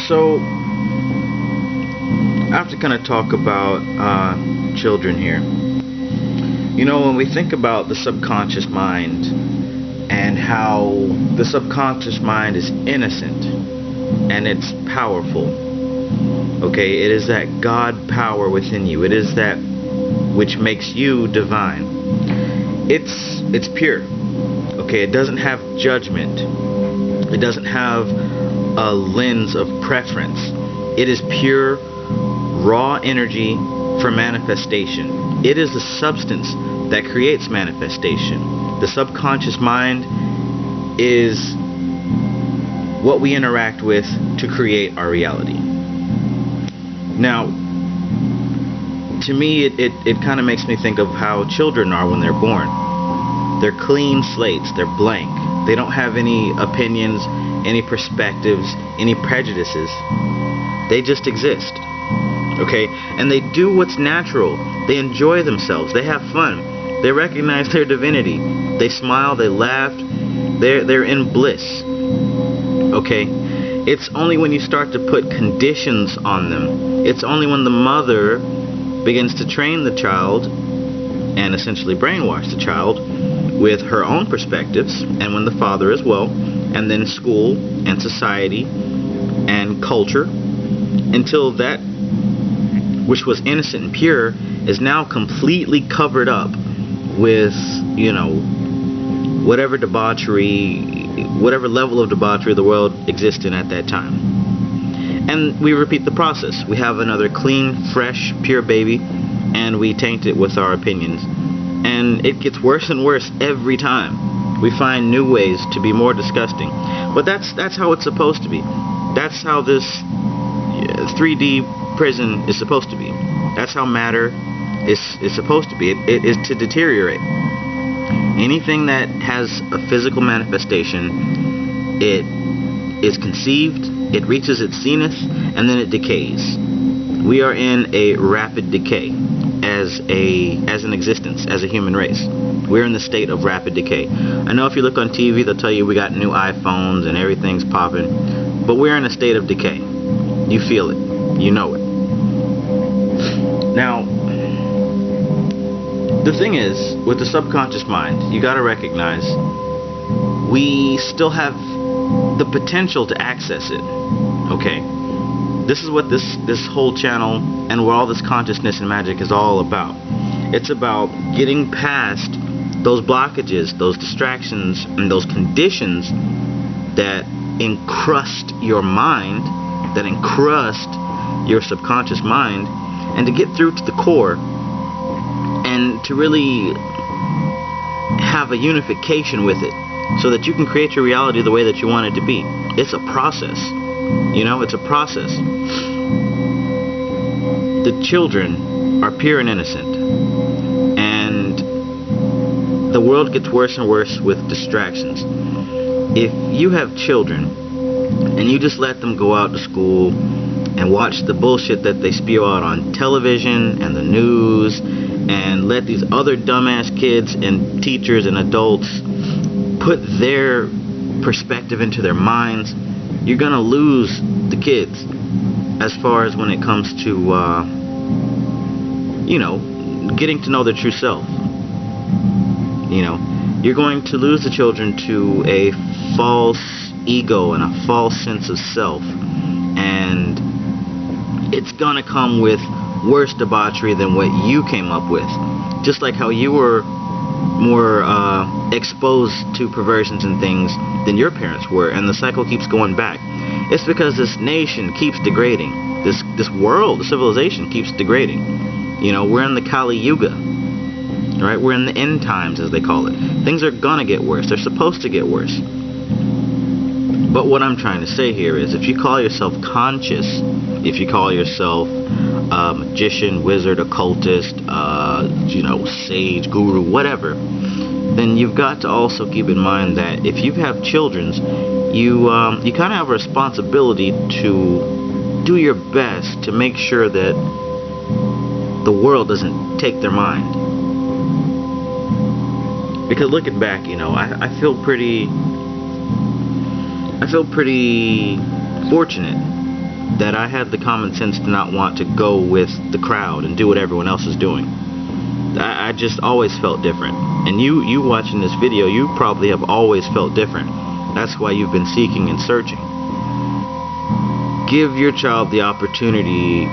So I have to kind of talk about children here. You know, when we think about the subconscious mind and how the subconscious mind is innocent and it's powerful, okay, it is that God power within you. It is that which makes you divine. It's pure, okay. It doesn't have judgment. It doesn't have a lens of preference. It is pure, raw energy for manifestation. It is the substance that creates manifestation. The subconscious mind is what we interact with to create our reality. Now, to me, it kind of makes me think of how children are when they're born. They're clean slates. They're blank. They don't have any opinions, any perspectives, any prejudices. They just exist. Okay? And they do what's natural. They enjoy themselves. They have fun. They recognize their divinity. They smile. They laugh. They're in bliss. Okay? It's only when you start to put conditions on them. It's only when the mother begins to train the child and essentially brainwash the child with her own perspectives, and when the father as well, and then school and society and culture, until that which was innocent and pure is now completely covered up with, you know, whatever debauchery, whatever level of debauchery the world exists in at that time. And we repeat the process. We have another clean, fresh, pure baby, and we taint it with our opinions. And it gets worse and worse every time. We find new ways to be more disgusting. But that's how it's supposed to be. That's how this 3D prison is supposed to be. That's how matter is supposed to be. It is to deteriorate. Anything that has a physical manifestation, it is conceived, it reaches its zenith, and then it decays. We are in a rapid decay as an existence, as a human race. We're in the state of rapid decay. I know if you look on TV, they'll tell you we got new iPhones and everything's popping, but we're in a state of decay. You feel it. You know it. Now, the thing is, with the subconscious mind, you got to recognize we still have the potential to access it. Okay? This is what this whole channel and what all this consciousness and magic is all about. It's about getting past those blockages, those distractions, and those conditions that encrust your mind, that encrust your subconscious mind, and to get through to the core and to really have a unification with it so that you can create your reality the way that you want it to be. It's a process. You know, it's a process. The children are pure and innocent, and the world gets worse and worse with distractions. If you have children and you just let them go out to school and watch the bullshit that they spew out on television and the news, and let these other dumbass kids and teachers and adults put their perspective into their minds, you're gonna lose the kids as far as when it comes to you know, getting to know their true self. You know, you're going to lose the children to a false ego and a false sense of self, and it's gonna come with worse debauchery than what you came up with. Just like how you were more exposed to perversions and things than your parents were, and the cycle keeps going back. It's because this nation keeps degrading. This world, the civilization keeps degrading. You know, we're in the Kali Yuga. Right? We're in the end times, as they call it. Things are gonna get worse. They're supposed to get worse. But what I'm trying to say here is, if you call yourself conscious, if you call yourself a magician, wizard, occultist, you know, sage, guru, whatever, then you've got to also keep in mind that if you have children, you kind of have a responsibility to do your best to make sure that the world doesn't take their mind. Because looking back, you know, I feel pretty fortunate that I had the common sense to not want to go with the crowd and do what everyone else is doing. I just always felt different. And you watching this video, you probably have always felt different. That's why you've been seeking and searching. Give your child the opportunity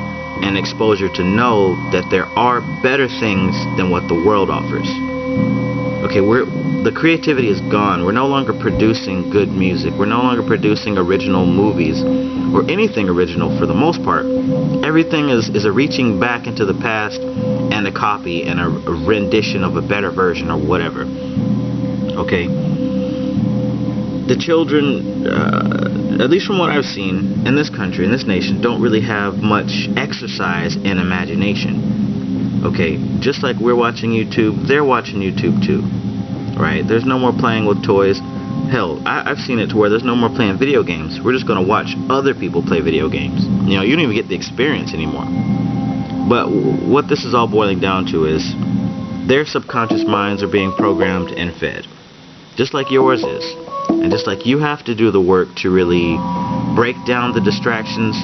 and exposure to know that there are better things than what the world offers. Okay, the creativity is gone. We're no longer producing good music. We're no longer producing original movies or anything original for the most part. Everything is a reaching back into the past and a copy and a rendition of a better version or whatever. Okay, the children, at least from what I've seen in this country, in this nation, don't really have much exercise in imagination. Okay, just like we're watching YouTube, they're watching YouTube too, right? There's no more playing with toys. Hell, I've seen it to where there's no more playing video games. We're just going to watch other people play video games. You know, you don't even get the experience anymore. But what this is all boiling down to is their subconscious minds are being programmed and fed, just like yours is. And just like you have to do the work to really break down the distractions,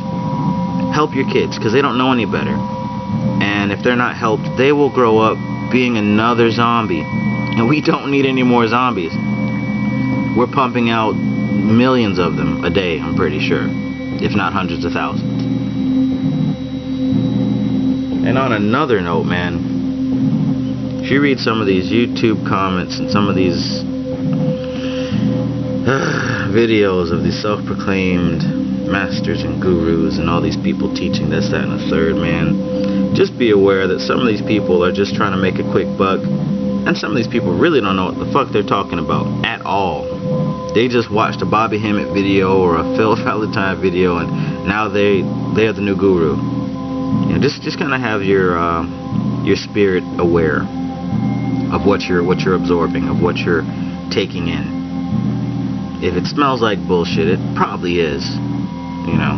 help your kids, because they don't know any better. And if they're not helped, they will grow up being another zombie. And we don't need any more zombies. We're pumping out millions of them a day, I'm pretty sure, if not hundreds of thousands. And on another note, man, if you read some of these YouTube comments and some of these videos of these self-proclaimed masters and gurus and all these people teaching this, that, and the third, man, just be aware that some of these people are just trying to make a quick buck, and some of these people really don't know what the fuck they're talking about at all. They just watched a Bobby Hemmett video or a Phil Valentine video, and now they're the new guru. You know, just kind of have your spirit aware of what you're absorbing, of what you're taking in. If it smells like bullshit, it probably is. You know,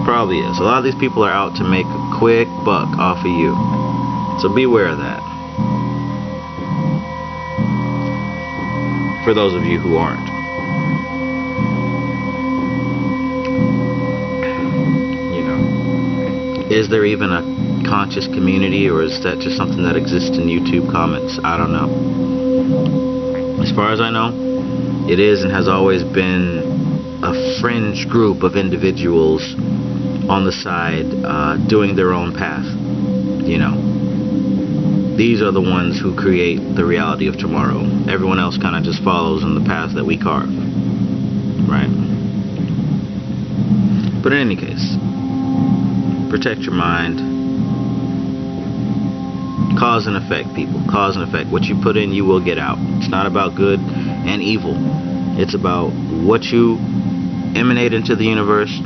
probably is. A lot of these people are out to make a quick buck off of you, so beware of that. For those of you who aren't. You know, is there even a conscious community, or is that just something that exists in YouTube comments? I don't know. As far as I know, it is and has always been a fringe group of individuals on the side doing their own path. You know, these are the ones who create the reality of tomorrow. Everyone else kind of just follows in the path that we carve, right? But in any case, protect your mind. Cause and effect, people. Cause and effect. What you put in, you will get out. It's not about good and evil. It's about what you emanate into the universe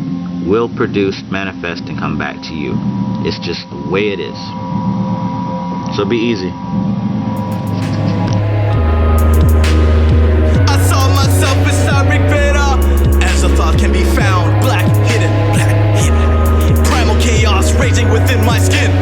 will produce, manifest, and come back to you. It's just the way it is. So be easy. I saw myself inside regret, as a thought can be found. Black hidden, primal chaos raging within my skin.